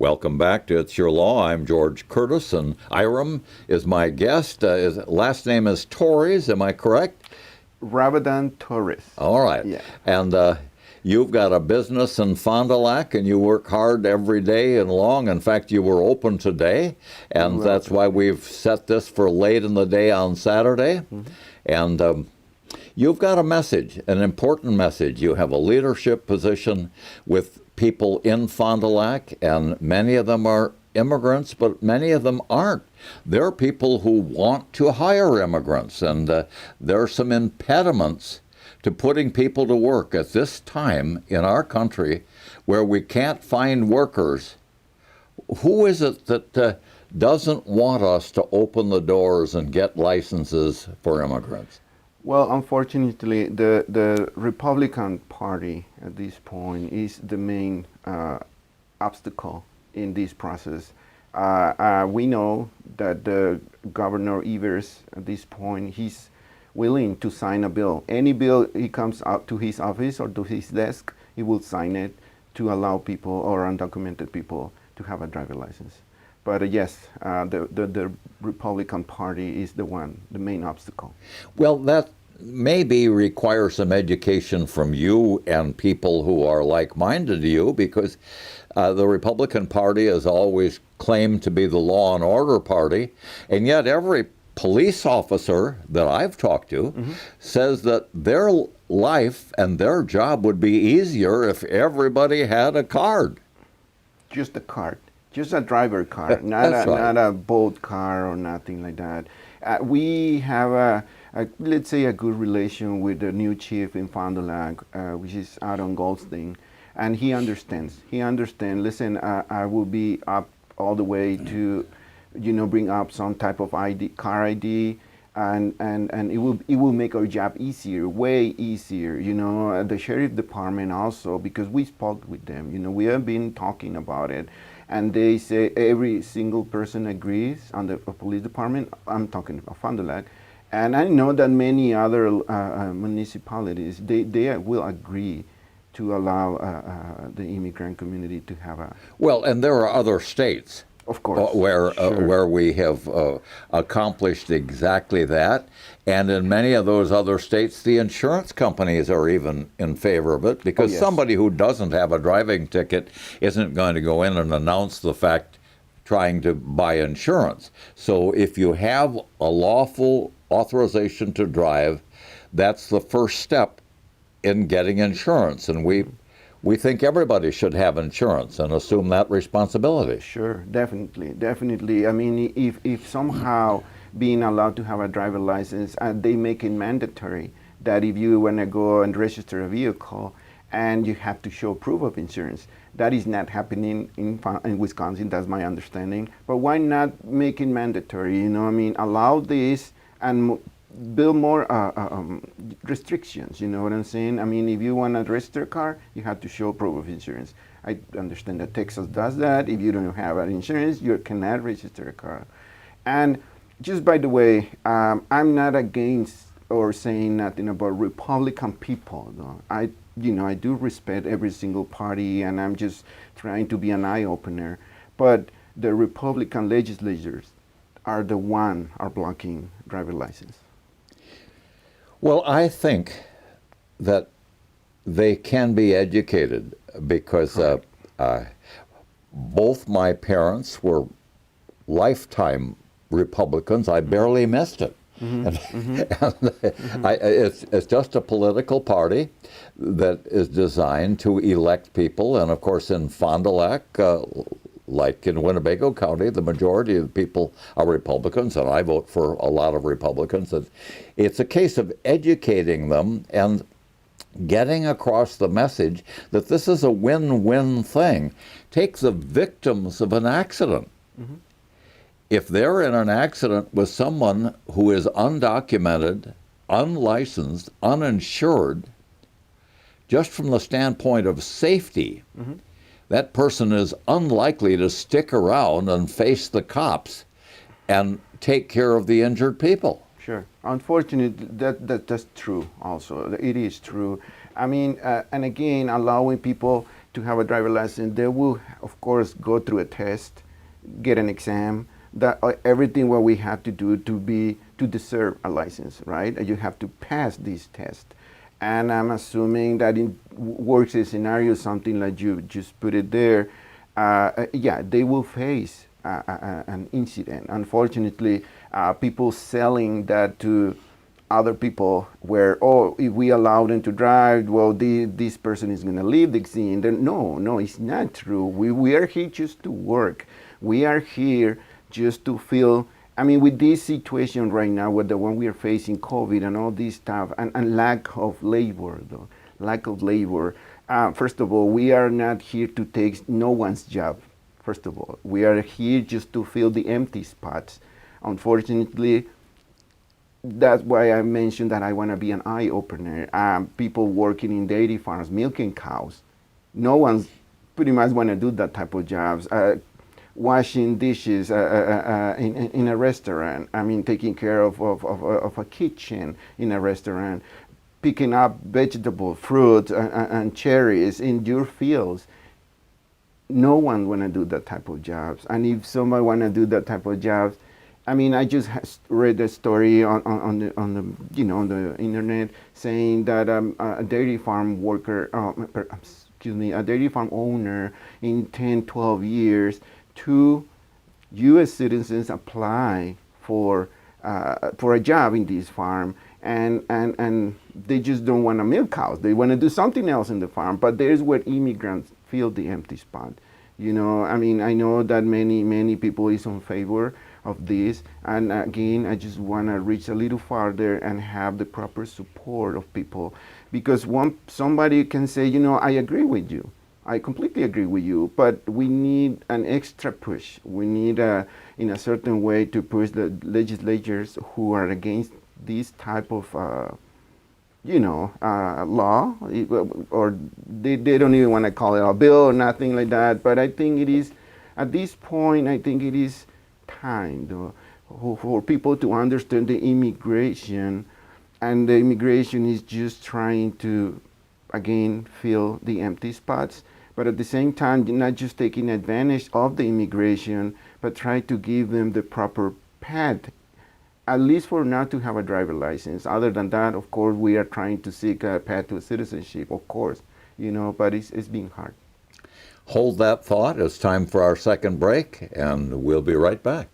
Welcome back to It's Your Law. I'm George Curtis, and Hiram is my guest. His last name is Torres, am I correct? Torres. All right. Yeah. And you've got a business in Fond du Lac, and you work hard every day and long. In fact, you were open today, and that's why we've set this for late in the day on Saturday. Mm-hmm. And you've got a message, an important message. You have a leadership position with people in Fond du Lac, and many of them are immigrants, but many of them aren't. There are people who want to hire immigrants, and there are some impediments to putting people to work at this time in our country where we can't find workers. Who is it that doesn't want us to open the doors and get licenses for immigrants? Well, unfortunately, the Republican Party at this point is the main obstacle in this process. We know that the Governor Evers at this point, he's willing to sign a bill. Any bill he comes up to his office or to his desk, he will sign it to allow people or undocumented people to have a driver license. But yes, the Republican Party is the main obstacle. Well, that maybe requires some education from you and people who are like-minded to you, because the Republican Party has always claimed to be the law and order party, and yet every police officer that I've talked to says that their life and their job would be easier if everybody had a card. Just a card. Just a driver car, not a boat car or nothing like that. We have let's say a good relation with the new chief in Fond du Lac, which is Aaron Goldstein, and he understands. Listen, I will be up all the way to, bring up some type of car ID, and it will make our job easier, way easier. The sheriff department also, because we spoke with them. We have been talking about it. And they say every single person agrees on the police department. I'm talking about Fond du Lac. And I know that many other municipalities, they will agree to allow the immigrant community to have a... Well, and there are other states, of course, where we have accomplished exactly that. And in many of those other states, the insurance companies are even in favor of it, because somebody who doesn't have a driving ticket isn't going to go in and announce the fact trying to buy insurance. So if you have a lawful authorization to drive, that's the first step in getting insurance. And we think everybody should have insurance and assume that responsibility. Sure, definitely. I mean, if somehow being allowed to have a driver license, and they make it mandatory that if you want to go and register a vehicle and you have to show proof of insurance. That is not happening in Wisconsin, that's my understanding. But why not make it mandatory? Allow this and build more restrictions, you know what I'm saying? If you want to register a car, you have to show proof of insurance. I understand that Texas does that. If you don't have an insurance, you cannot register a car. And just by the way, I'm not against or saying nothing about Republican people, though. I do respect every single party, and I'm just trying to be an eye-opener. But the Republican legislators are blocking driver license. Well, I think that they can be educated, because both my parents were lifetime Republicans. I barely missed it. It's just a political party that is designed to elect people. And of course, in Fond du Lac, like in Winnebago County, the majority of the people are Republicans, and I vote for a lot of Republicans. It's a case of educating them and getting across the message that this is a win-win thing. Take the victims of an accident. If they're in an accident with someone who is undocumented, unlicensed, uninsured, just from the standpoint of safety, that person is unlikely to stick around and face the cops and take care of the injured people. Sure. Unfortunately, that's true also. It is true. And again, allowing people to have a driver license, they will, of course, go through a test, get an exam, that everything what we have to do to deserve a license, right? You have to pass this test. And I'm assuming that in worst case scenario, something like you just put it there, yeah, they will face an incident. Unfortunately, people selling that to other people where, oh, if we allow them to drive, well, this person is going to leave the scene. Then, no, it's not true. We are here just to work. We are here just to feel, I mean, with this situation right now, with the one we are facing, COVID and all this stuff, and lack of labor, though, lack of labor. First of all, we are not here to take no one's job. First of all, we are here just to fill the empty spots. Unfortunately, that's why I mentioned that I want to be an eye opener. People working in dairy farms, milking cows, no one's pretty much want to do that type of jobs. Washing dishes in a restaurant. I mean, taking care of a kitchen in a restaurant, picking up vegetable, fruit, and cherries in your fields. No one want to do that type of jobs. And if somebody want to do that type of jobs, I mean, I just read a story on the internet saying that a dairy farm worker, a dairy farm owner in 10, 12 years, 2 U.S. citizens apply for a job in this farm, and they just don't want to milk cows. They want to do something else in the farm. But there's where immigrants fill the empty spot. You know, I mean, I know that many people is in favor of this, and again, I just want to reach a little farther and have the proper support of people, because somebody can say, you know, I agree with you. I completely agree with you, but we need an extra push. We need, in a certain way, to push the legislators who are against this type of, law, or they don't even want to call it a bill or nothing like that. But I think it is, at this point, I think it is time for people to understand the immigration, and the immigration is just trying to, again, fill the empty spots. But at the same time, not just taking advantage of the immigration, but try to give them the proper path, at least for now, to have a driver license. Other than that, of course, we are trying to seek a path to citizenship, of course, but it's being hard. Hold that thought. It's time for our second break, and we'll be right back.